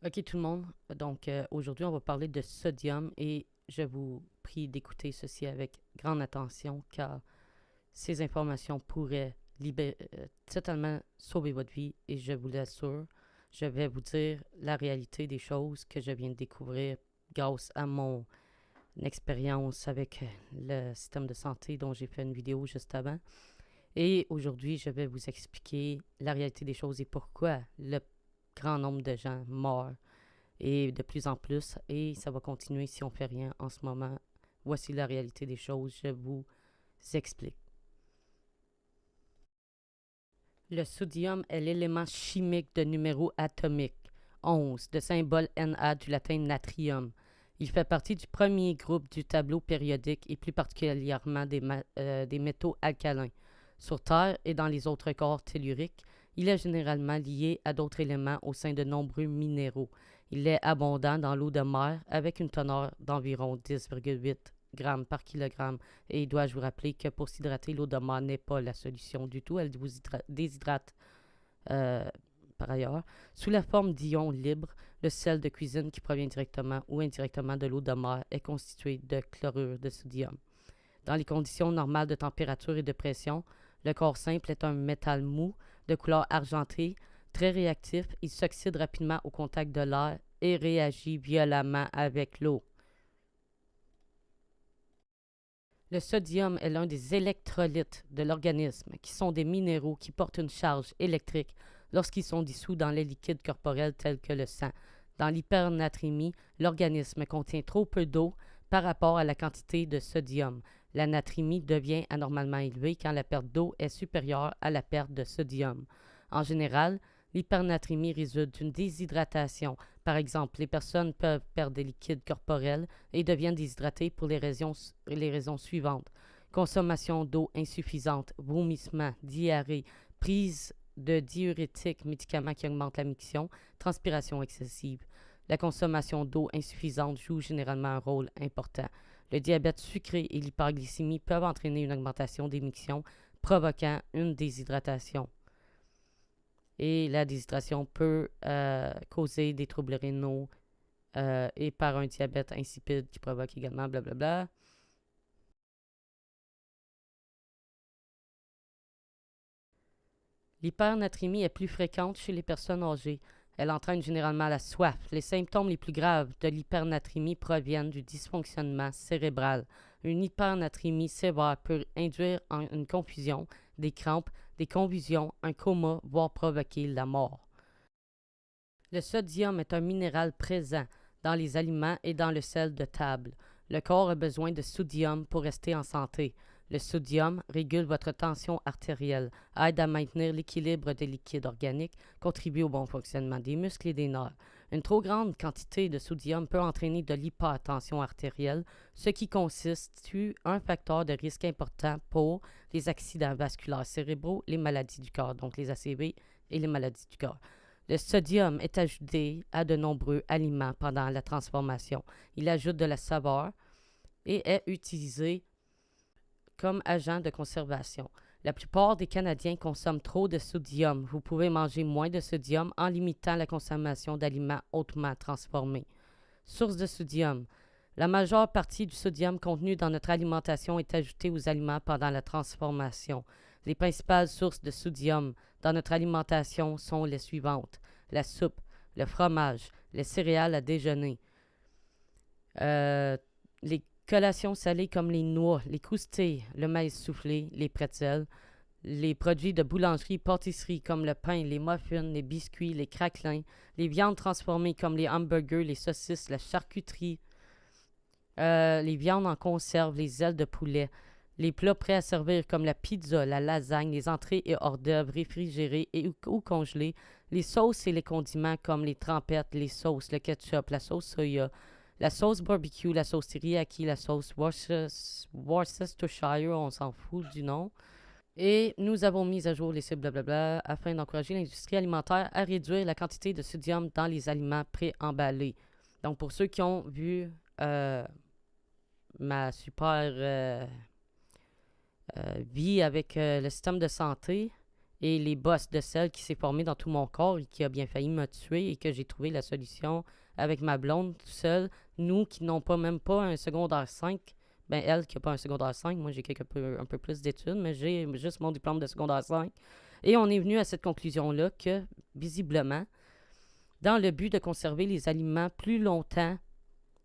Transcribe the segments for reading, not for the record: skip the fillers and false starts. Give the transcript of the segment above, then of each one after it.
Ok tout le monde, donc aujourd'hui on va parler de sodium et je vous prie d'écouter ceci avec grande attention car ces informations pourraient totalement sauver votre vie et je vous l'assure, je vais vous dire la réalité des choses que je viens de découvrir grâce à mon expérience avec le système de santé dont j'ai fait une vidéo juste avant. Et aujourd'hui, je vais vous expliquer la réalité des choses et pourquoi le grand nombre de gens meurent et de plus en plus, et ça va continuer si on fait rien en ce moment. Voici la réalité des choses, je vous explique. Le sodium est l'élément chimique de numéro atomique 11, de symbole Na du latin natrium. Il fait partie du premier groupe du tableau périodique et plus particulièrement des métaux alcalins. Sur Terre et dans les autres corps telluriques, il est généralement lié à d'autres éléments au sein de nombreux minéraux. Il est abondant dans l'eau de mer avec une teneur d'environ 10,8 grammes par kilogramme. Et dois-je vous rappeler que pour s'hydrater, l'eau de mer n'est pas la solution du tout. Elle vous déshydrate euh, par ailleurs. Sous la forme d'ions libres, le sel de cuisine qui provient directement ou indirectement de l'eau de mer est constitué de chlorure de sodium. Dans les conditions normales de température et de pression, le corps simple est un métal mou de couleur argentée, très réactif. Il s'oxyde rapidement au contact de l'air et réagit violemment avec l'eau. Le sodium est l'un des électrolytes de l'organisme, qui sont des minéraux qui portent une charge électrique lorsqu'ils sont dissous dans les liquides corporels tels que le sang. Dans l'hypernatrémie, l'organisme contient trop peu d'eau par rapport à la quantité de sodium. La natrémie devient anormalement élevée quand la perte d'eau est supérieure à la perte de sodium. En général, l'hypernatrémie résulte d'une déshydratation. Par exemple, les personnes peuvent perdre des liquides corporels et deviennent déshydratées pour les raisons suivantes: consommation d'eau insuffisante, vomissement, diarrhée, prise de diurétiques, médicaments qui augmentent la miction, transpiration excessive. La consommation d'eau insuffisante joue généralement un rôle important. Le diabète sucré et l'hyperglycémie peuvent entraîner une augmentation des mictions, provoquant une déshydratation. Et la déshydratation peut causer des troubles rénaux et par un diabète insipide qui provoque également blablabla. L'hypernatrémie est plus fréquente chez les personnes âgées. Elle entraîne généralement la soif. Les symptômes les plus graves de l'hypernatrémie proviennent du dysfonctionnement cérébral. Une hypernatrémie sévère peut induire une confusion, des crampes, des convulsions, un coma, voire provoquer la mort. Le sodium est un minéral présent dans les aliments et dans le sel de table. Le corps a besoin de sodium pour rester en santé. Le sodium régule votre tension artérielle, aide à maintenir l'équilibre des liquides organiques, contribue au bon fonctionnement des muscles et des nerfs. Une trop grande quantité de sodium peut entraîner de l'hypertension artérielle, ce qui constitue un facteur de risque important pour les accidents vasculaires cérébraux, les maladies du cœur, donc les ACV et les maladies du cœur. Le sodium est ajouté à de nombreux aliments pendant la transformation. Il ajoute de la saveur et est utilisé comme agent de conservation. La plupart des Canadiens consomment trop de sodium. Vous pouvez manger moins de sodium en limitant la consommation d'aliments hautement transformés. Source de sodium. La majeure partie du sodium contenu dans notre alimentation est ajoutée aux aliments pendant la transformation. Les principales sources de sodium dans notre alimentation sont les suivantes: la soupe, le fromage, les céréales à déjeuner, les collations salées comme les noix, les croustilles, le maïs soufflé, les pretzels, les produits de boulangerie, pâtisserie comme le pain, les muffins, les biscuits, les craquelins, les viandes transformées comme les hamburgers, les saucisses, la charcuterie, les viandes en conserve, les ailes de poulet, les plats prêts à servir comme la pizza, la lasagne, les entrées et hors d'œuvre réfrigérés ou congelés, les sauces et les condiments comme les trempettes, les sauces, le ketchup, la sauce soya, la sauce barbecue, la sauce teriyaki, la sauce Worcestershire, on s'en fout du nom. Et nous avons mis à jour les cibles blablabla afin d'encourager l'industrie alimentaire à réduire la quantité de sodium dans les aliments préemballés. Donc, pour ceux qui ont vu ma super vie avec le système de santé et les bosses de sel qui s'est formé dans tout mon corps et qui a bien failli me tuer et que j'ai trouvé la solution avec ma blonde tout seul. Nous qui n'ont pas même pas un secondaire 5, ben elle qui n'a pas un secondaire 5, moi j'ai un peu plus d'études, mais j'ai juste mon diplôme de secondaire 5. Et on est venu à cette conclusion-là que, visiblement, dans le but de conserver les aliments plus longtemps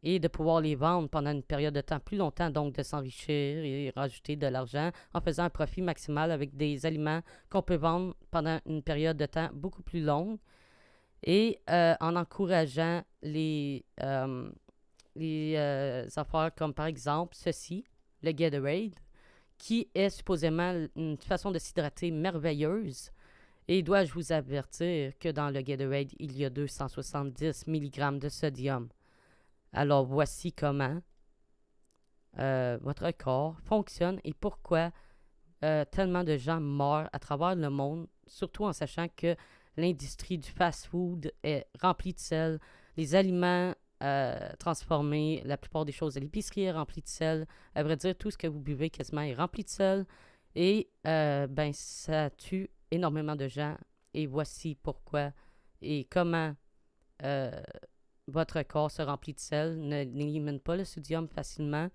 et de pouvoir les vendre pendant une période de temps plus longtemps, donc de s'enrichir et rajouter de l'argent en faisant un profit maximal avec des aliments qu'on peut vendre pendant une période de temps beaucoup plus longue et en encourageant les affaires comme par exemple ceci, le Gatorade, qui est supposément une façon de s'hydrater merveilleuse. Et dois-je vous avertir que dans le Gatorade, il y a 270 mg de sodium. Alors voici comment votre corps fonctionne et pourquoi tellement de gens meurent à travers le monde, surtout en sachant que l'industrie du fast-food est remplie de sel, les aliments transformés, la plupart des choses de l'épicerie est remplie de sel. À vrai dire, tout ce que vous buvez quasiment est rempli de sel. Et ben ça tue énormément de gens. Et voici pourquoi et comment votre corps se remplit de sel, n'élimine pas le sodium facilement.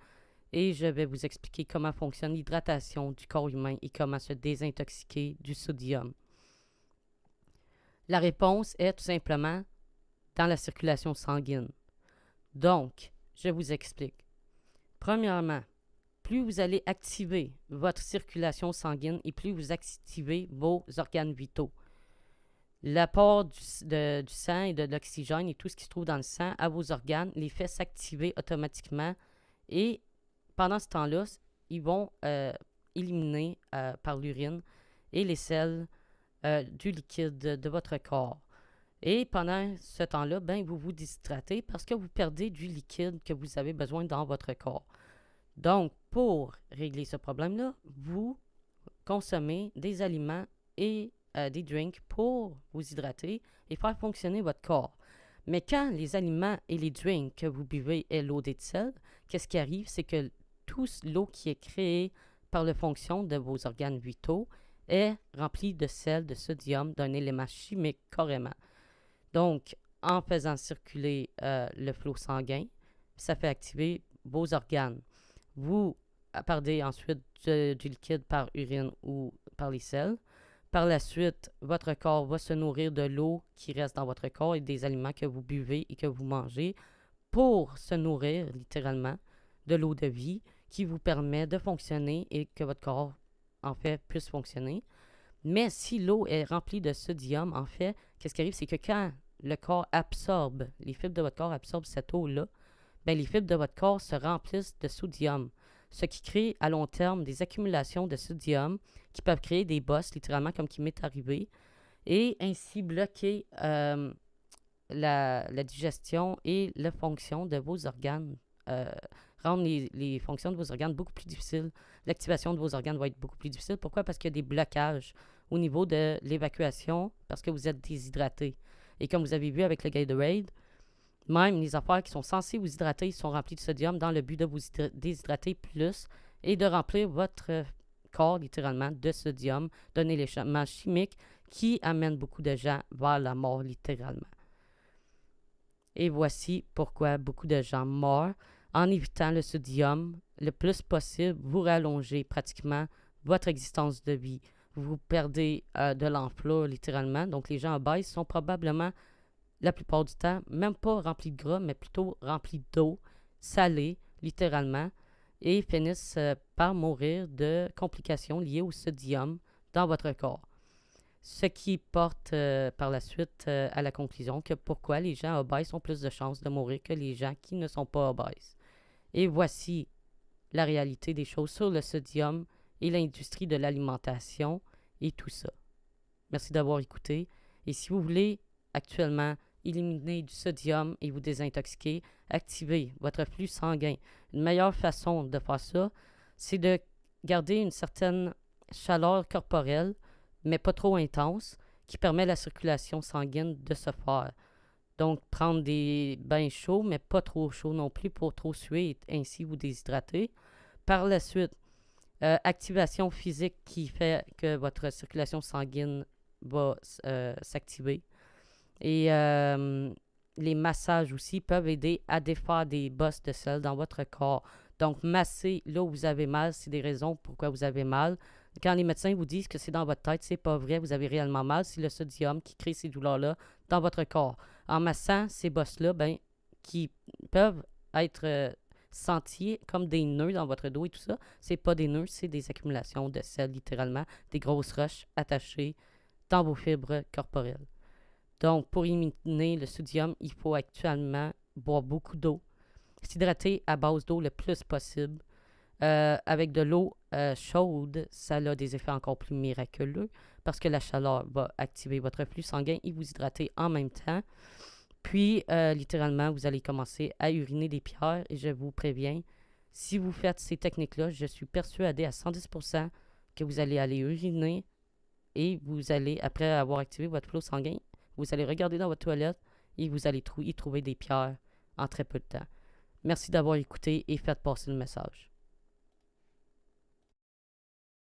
Et je vais vous expliquer comment fonctionne l'hydratation du corps humain et comment se désintoxiquer du sodium. La réponse est tout simplement dans la circulation sanguine. Donc, je vous explique. Premièrement, plus vous allez activer votre circulation sanguine et plus vous activez vos organes vitaux. L'apport du sang et de l'oxygène et tout ce qui se trouve dans le sang à vos organes les fait s'activer automatiquement et pendant ce temps-là, ils vont éliminer par l'urine et les selles du liquide de votre corps. Et pendant ce temps-là, ben, vous vous déshydratez parce que vous perdez du liquide que vous avez besoin dans votre corps. Donc, pour régler ce problème-là, vous consommez des aliments et des drinks pour vous hydrater et faire fonctionner votre corps. Mais quand les aliments et les drinks que vous buvez est loadé de sel, qu'est-ce qui arrive? C'est que toute l'eau qui est créée par la fonction de vos organes vitaux est remplie de sel, de sodium, d'un élément chimique carrément. Donc, en faisant circuler le flot sanguin, ça fait activer vos organes. Vous perdez ensuite du liquide par urine ou par les selles. Par la suite, votre corps va se nourrir de l'eau qui reste dans votre corps et des aliments que vous buvez et que vous mangez pour se nourrir littéralement de l'eau de vie qui vous permet de fonctionner et que votre corps, en fait, puisse fonctionner. Mais si l'eau est remplie de sodium, en fait, qu'est-ce qui arrive? C'est que quand le corps absorbe, les fibres de votre corps absorbent cette eau-là, ben, les fibres de votre corps se remplissent de sodium, ce qui crée à long terme des accumulations de sodium qui peuvent créer des bosses, littéralement, comme qui m'est arrivé, et ainsi bloquer la digestion et la fonction de vos organes, rendre les fonctions de vos organes beaucoup plus difficiles. L'activation de vos organes va être beaucoup plus difficile. Pourquoi? Parce qu'il y a des blocages au niveau de l'évacuation, parce que vous êtes déshydraté. Et comme vous avez vu avec le Gatorade, même les affaires qui sont censées vous hydrater sont remplies de sodium dans le but de vous déshydrater plus et de remplir votre corps littéralement de sodium, d'un élément chimique qui amène beaucoup de gens vers la mort littéralement. Et voici pourquoi beaucoup de gens meurent. En évitant le sodium le plus possible, vous rallongez pratiquement votre existence de vie. Vous perdez de l'emploi littéralement. Donc les gens obèses sont probablement la plupart du temps, même pas remplis de gras, mais plutôt remplis d'eau salée, littéralement, et finissent par mourir de complications liées au sodium dans votre corps. Ce qui porte par la suite à la conclusion que pourquoi les gens obèses ont plus de chances de mourir que les gens qui ne sont pas obèses. Et voici la réalité des choses sur le sodium et l'industrie de l'alimentation et tout ça. Merci d'avoir écouté. Et si vous voulez actuellement éliminer du sodium et vous désintoxiquer, activez votre flux sanguin. Une meilleure façon de faire ça, c'est de garder une certaine chaleur corporelle, mais pas trop intense, qui permet la circulation sanguine de se faire. Donc, prendre des bains chauds, mais pas trop chauds non plus pour trop suer et ainsi vous déshydrater. Par la suite, Activation physique qui fait que votre circulation sanguine va s'activer. Et les massages aussi peuvent aider à défaire des bosses de sel dans votre corps. Donc, masser là où vous avez mal, c'est des raisons pourquoi vous avez mal. Quand les médecins vous disent que c'est dans votre tête, c'est pas vrai, vous avez réellement mal, c'est le sodium qui crée ces douleurs-là dans votre corps. En massant ces bosses-là, ben, qui peuvent être sentis comme des nœuds dans votre dos et tout ça, c'est pas des nœuds, c'est des accumulations de sel, littéralement, des grosses roches attachées dans vos fibres corporelles. Donc, pour éliminer le sodium, il faut actuellement boire beaucoup d'eau, s'hydrater à base d'eau le plus possible. Avec de l'eau chaude, ça a des effets encore plus miraculeux parce que la chaleur va activer votre flux sanguin et vous hydrater en même temps. Puis, littéralement, vous allez commencer à uriner des pierres et je vous préviens, si vous faites ces techniques-là, je suis persuadé à 110% que vous allez aller uriner et vous allez, après avoir activé votre flot sanguin, vous allez regarder dans votre toilette et vous allez y trouver des pierres en très peu de temps. Merci d'avoir écouté et faites passer le message.